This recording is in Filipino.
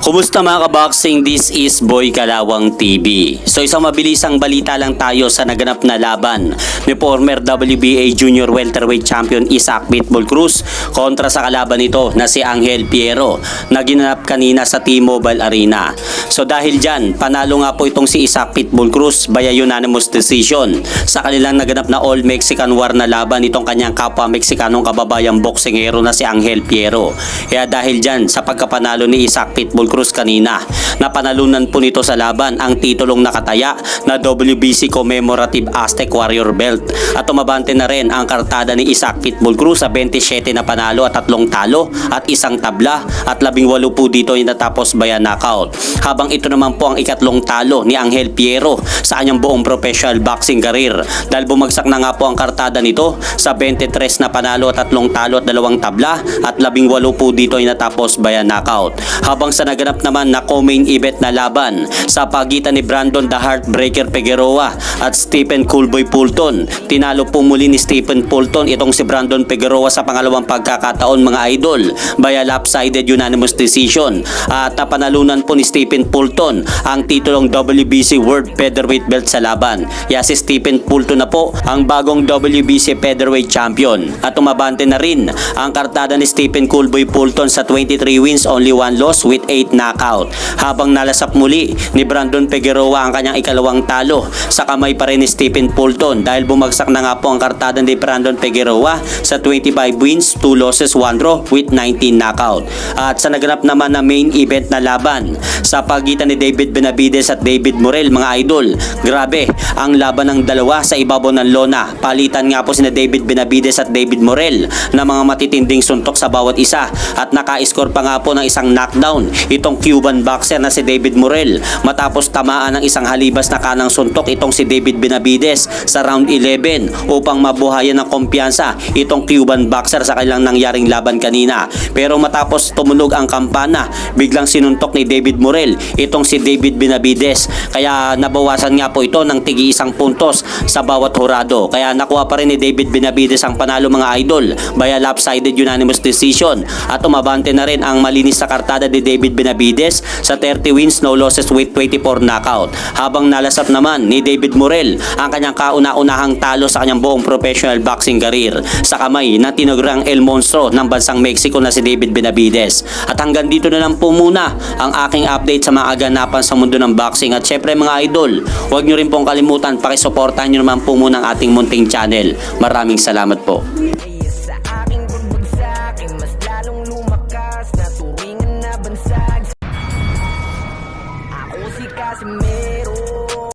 Kumusta mga kaboxing? This is Boy Kalawang TV. So isang mabilisang balita lang tayo sa naganap na laban ni former WBA Junior Welterweight Champion Isaac Pitbull Cruz kontra sa kalaban nito na si Angel Piero na ginanap kanina sa T-Mobile Arena. So dahil dyan, panalo nga po itong si Isaac Pitbull Cruz via unanimous decision sa kanilang naganap na All Mexican War na laban itong kanyang kapwa Mexicanong kababayang boksingero na si Angel Piero. Kaya dahil dyan, sa pagkapanalo ni Isaac Pitbull Cruz kanina, napanalunan po nito sa laban ang titulong nakataya na WBC Commemorative Aztec Warrior Belt at tumabante na rin ang kartada ni Isaac Pitbull Cruz sa 27 na panalo at 3 talo at 1 tabla at 18 po dito yung natapos via knockout. Habang ito naman po ang ikatlong talo ni Angel Piero sa kanyang buong professional boxing career dahil bumagsak na nga po ang kartada nito sa 23 na panalo at 3 talo at 2 tabla at 18 po dito yung natapos via knockout. Habang sa naganap naman na co-main event na laban sa pagitan ni Brandon the Heartbreaker Figueroa at Stephen Coolboy Fulton, tinalo po muli ni Stephen Fulton itong si Brandon Figueroa sa pangalawang pagkakataon mga idol via lopsided unanimous decision at napanalunan po ni Stephen Fulton ang titulong WBC World Featherweight Belt sa laban. Kaya si Stephen Fulton na po ang bagong WBC Featherweight Champion at tumabante na rin ang kartada ni Stephen Coolboy Fulton sa 23 wins only 1 loss with 8 knockout. Habang nalasap muli ni Brandon Figueroa ang kanyang ikalawang talo sa kamay pa rin ni Stephen Fulton dahil bumagsak na nga po ang kartada ni Brandon Figueroa sa 25 wins, 2 losses, 1 draw with 19 knockout. At sa naganap naman na main event na laban sa pagitan ni David Benavides at David Morel mga idol, grabe ang laban ng dalawa sa ibabaw ng lona. Palitan nga po sina David Benavides at David Morel na mga matitinding suntok sa bawat isa at naka-score pa nga po ng isang knockdown itong Cuban boxer na si David Morel matapos tamaan ng isang halibas na kanang suntok itong si David Benavides sa round 11 upang mabuhayan ng kumpiyansa itong Cuban boxer sa kanilang nangyaring laban kanina. Pero matapos tumunog ang kampana, biglang sinuntok ni David Morel itong si David Benavides, kaya nabawasan nga po ito ng tigi 1 puntos sa bawat hurado. Kaya nakuha pa rin ni David Benavides ang panalo mga idol via lopsided unanimous decision at umabante na rin ang malinis sa kartada ni David Benavides sa 30 wins no losses with 24 knockout. Habang nalasap naman ni David Morel ang kanyang kauna-unahang talo sa kanyang buong professional boxing career sa kamay ng tinagurang El Monstro ng bansang Mexico na si David Benavides. At hanggang dito na lang po muna ang aking update sa mga aganapan sa mundo ng boxing. At syempre mga idol, huwag nyo rin pong kalimutan pakisuportahan nyo naman po muna ang ating munting channel. Maraming salamat po. Sa aking pagbagsak ay mas lalong lumakas na turingan na bansag. Ako si Casimiro.